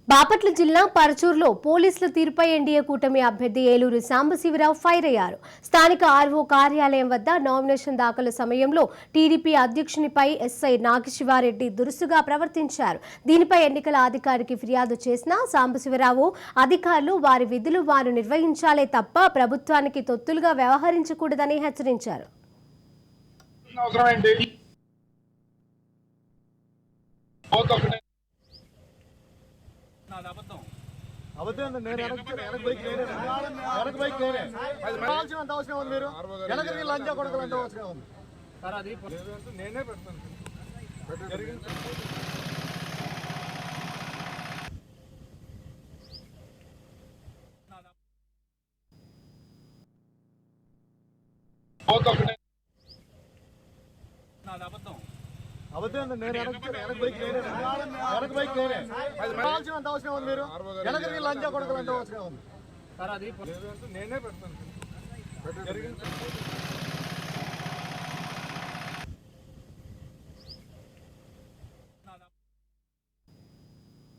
బాపట్ల జిల్లా పరచూరులో పోలీసుల తీరుపై ఎన్డీఏ కూటమి అభ్యర్థి ఏలూరు సాంబశివరావు ఫైర్ అయ్యారు. స్థానిక ఆర్ఓ కార్యాలయం వద్ద నామినేషన్ దాఖలు సమయంలో టీడీపీ అధ్యక్షునిపై ఎస్ఐ నాగశివారెడ్డి దురుసుగా ప్రవర్తించారు. దీనిపై ఎన్నికల అధికారికి ఫిర్యాదు చేసిన సాంబశివరావు అధికారులు వారి విధులు వారు నిర్వహించాలే తప్ప ప్రభుత్వానికి తొత్తులుగా వ్యవహరించకూడదని హెచ్చరించారు. అవసరం నేను అవసరం ఉంది. మీరు వెనకరికి లంచా కొడుకులంటే అవసరం ఉంది సార్. అది నేనే పెడతాను. అవసరం నేను వెనక బైక్ నేనే కావాల్సినంత అవసరం ఉంది. మీరు వెనకరికి లంచా కొడుకులంటే అవసరం ఉంది సార్. అది నేనే పెడతాను.